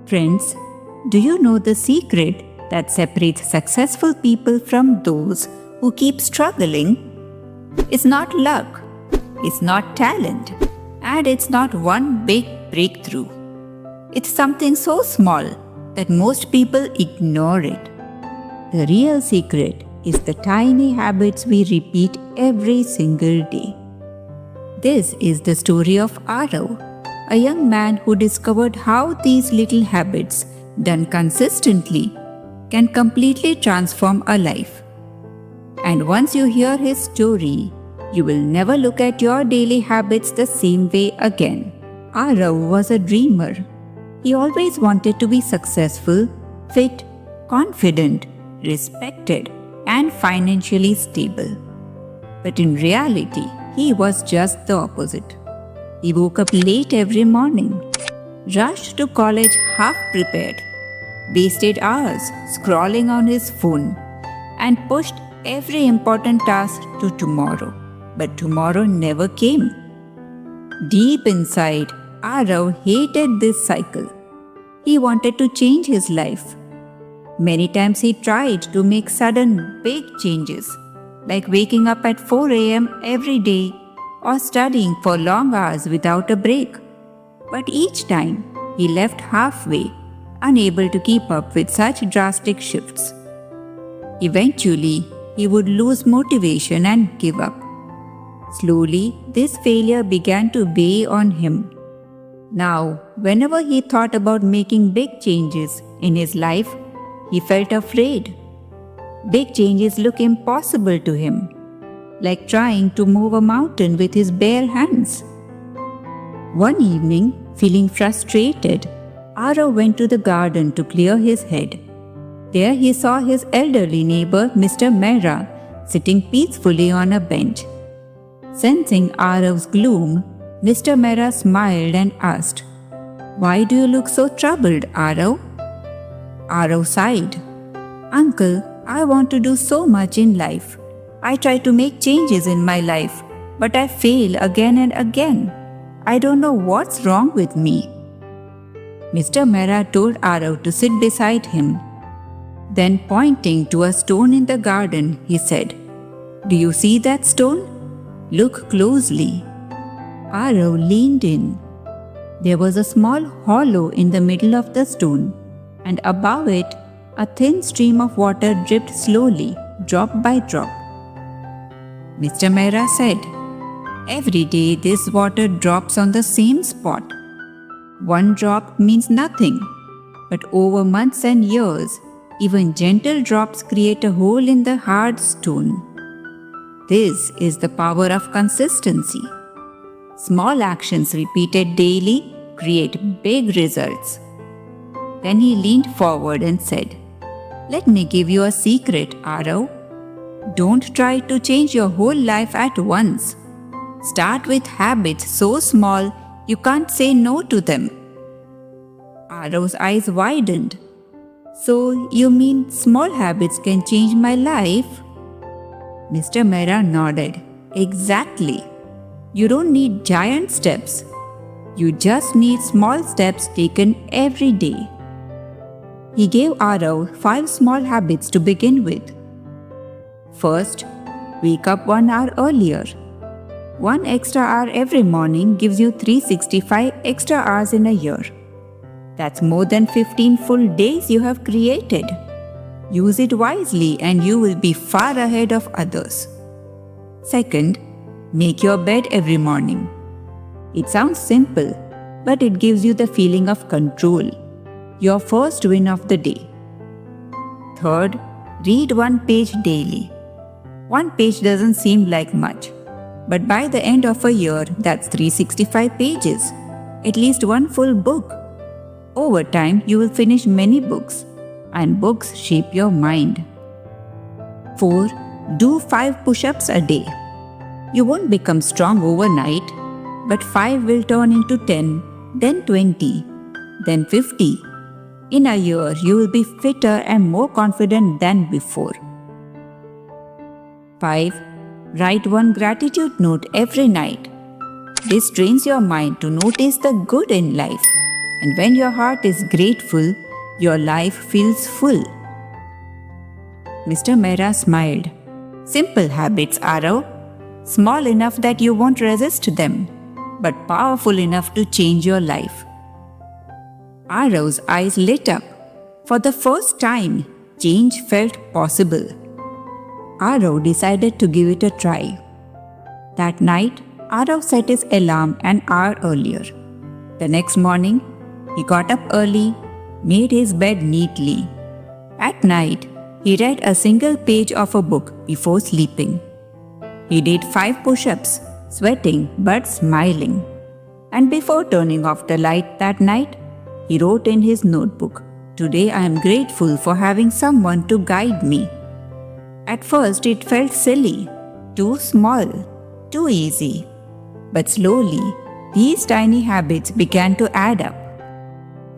Friends, do you know the secret that separates successful people from those who keep struggling? It's not luck, it's not talent, and it's not one big breakthrough. It's something so small that most people ignore it. The real secret is the tiny habits we repeat every single day. This is the story of Arav, a young man who discovered how these little habits, done consistently, can completely transform a life. And once you hear his story, you will never look at your daily habits the same way again. Arav was a dreamer. He always wanted to be successful, fit, confident, respected, and financially stable. But in reality, he was just the opposite. He woke up late every morning, rushed to college half prepared, wasted hours scrolling on his phone, and pushed every important task to tomorrow. But tomorrow never came. Deep inside, Arav hated this cycle. He wanted to change his life. Many times he tried to make sudden, big changes, like waking up at 4 a.m. every day or studying for long hours without a break. But each time, he left halfway, unable to keep up with such drastic shifts. Eventually, he would lose motivation and give up. Slowly, this failure began to weigh on him. Now, whenever he thought about making big changes in his life, he felt afraid. Big changes look impossible to him, like trying to move a mountain with his bare hands. One evening, feeling frustrated, Arav went to the garden to clear his head. There he saw his elderly neighbor, Mr. Mehra, sitting peacefully on a bench. Sensing Arav's gloom, Mr. Mehra smiled and asked, "Why do you look so troubled, Arav?" Arav sighed. "Uncle, I want to do so much in life. I try to make changes in my life, but I fail again and again. I don't know what's wrong with me." Mr. Mehra told Arav to sit beside him. Then, pointing to a stone in the garden, he said, "Do you see that stone? Look closely." Arav leaned in. There was a small hollow in the middle of the stone, and above it, a thin stream of water dripped slowly, drop by drop. Mr. Mehra said, "Every day this water drops on the same spot. One drop means nothing, but over months and years, even gentle drops create a hole in the hard stone. This is the power of consistency. Small actions repeated daily create big results." Then he leaned forward and said, "Let me give you a secret, Arav. Don't try to change your whole life at once. Start with habits so small you can't say no to them." Arav's eyes widened. "So you mean small habits can change my life?" Mr. Mehra nodded. "Exactly. You don't need giant steps. You just need small steps taken every day." He gave Arav 5 small habits to begin with. First, wake up 1 hour earlier. 1 extra hour every morning gives you 365 extra hours in a year. That's more than 15 full days you have created. Use it wisely and you will be far ahead of others. Second, make your bed every morning. It sounds simple, but it gives you the feeling of control. Your first win of the day. Third, read 1 page daily. 1 page doesn't seem like much, but by the end of a year, that's 365 pages, at least 1 full book. Over time, you will finish many books, and books shape your mind. 4. Do 5 push-ups a day. You won't become strong overnight, but 5 will turn into 10, then 20, then 50. In a year, you will be fitter and more confident than before. 5. Write 1 gratitude note every night. This trains your mind to notice the good in life. And when your heart is grateful, your life feels full. Mr. Mehra smiled. Simple habits, Arav. Small enough that you won't resist them, but powerful enough to change your life. Arav's eyes lit up. For the first time, change felt possible. Arav decided to give it a try. That night, Arav set his alarm an hour earlier. The next morning, he got up early, made his bed neatly. At night, he read a single page of a book before sleeping. He did 5 push-ups, sweating but smiling. And before turning off the light that night, he wrote in his notebook, "Today I am grateful for having someone to guide me." At first it felt silly, too small, too easy. But slowly, these tiny habits began to add up.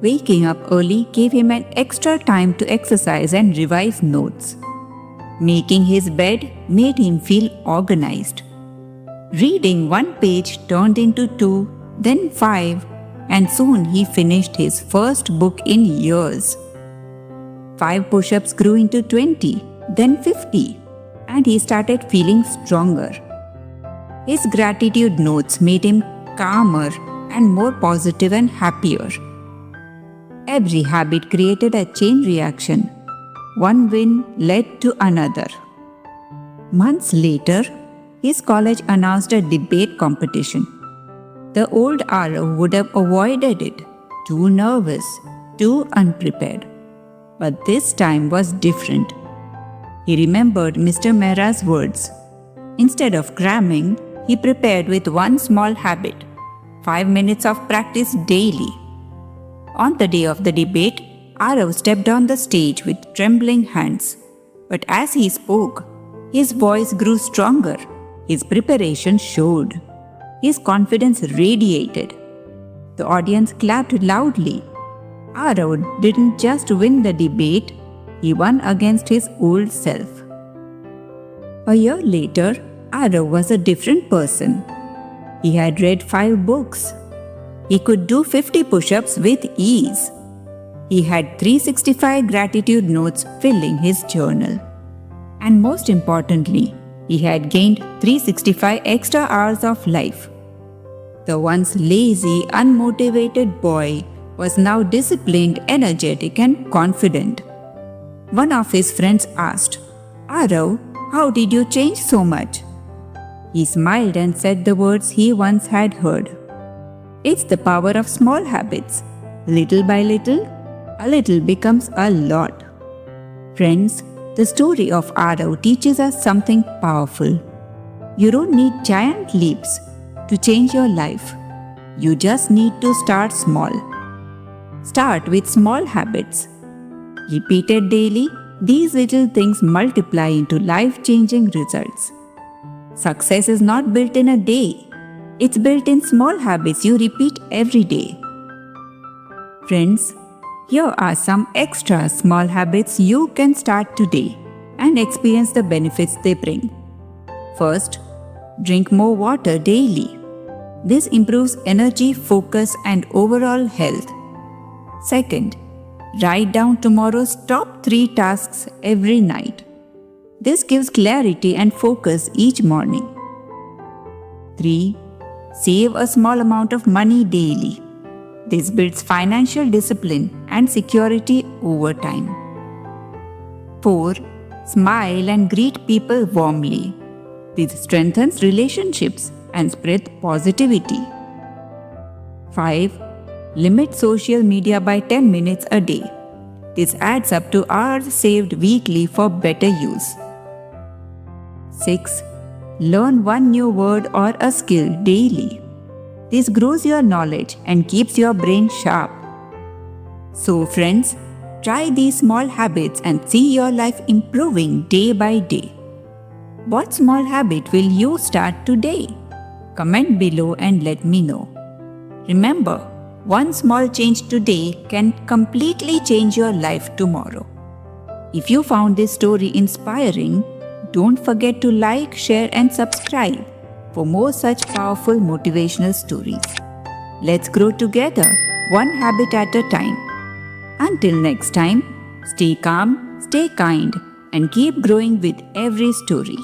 Waking up early gave him an extra time to exercise and revise notes. Making his bed made him feel organized. Reading 1 page turned into 2, then 5, and soon he finished his first book in years. 5 push-ups grew into 20, then 50, and he started feeling stronger. His gratitude notes made him calmer and more positive and happier. Every habit created a chain reaction. One win led to another. Months later, his college announced a debate competition. The old Arav would have avoided it, too nervous, too unprepared. But this time was different. He remembered Mr. Mehra's words. Instead of cramming, he prepared with one small habit, 5 minutes of practice daily. On the day of the debate, Arav stepped on the stage with trembling hands. But as he spoke, his voice grew stronger. His preparation showed. His confidence radiated. The audience clapped loudly. Arav didn't just win the debate, he won against his old self. A year later, Arav was a different person. He had read 5 books. He could do 50 push-ups with ease. He had 365 gratitude notes filling his journal. And most importantly, he had gained 365 extra hours of life. The once lazy, unmotivated boy was now disciplined, energetic, and confident. One of his friends asked, "Arav, how did you change so much?" He smiled and said the words he once had heard. It's the power of small habits. Little by little, a little becomes a lot. Friends, the story of Arav teaches us something powerful. You don't need giant leaps to change your life. You just need to start small. Start with small habits. Repeated daily, these little things multiply into life-changing results. Success is not built in a day. It's built in small habits you repeat every day. Friends, here are some extra small habits you can start today and experience the benefits they bring. First, drink more water daily. This improves energy, focus, and overall health. Second, write down tomorrow's top 3 tasks every night. This gives clarity and focus each morning. 3. Save a small amount of money daily. This builds financial discipline and security over time. 4. Smile and greet people warmly. This strengthens relationships and spreads positivity. 5. Limit social media by 10 minutes a day. This adds up to hours saved weekly for better use. 6. Learn one new word or a skill daily. This grows your knowledge and keeps your brain sharp. So friends, try these small habits and see your life improving day by day. What small habit will you start today? Comment below and let me know. Remember, one small change today can completely change your life tomorrow. If you found this story inspiring, don't forget to like, share, and subscribe for more such powerful motivational stories. Let's grow together one habit at a time. Until next time, stay calm, stay kind, and keep growing with every story.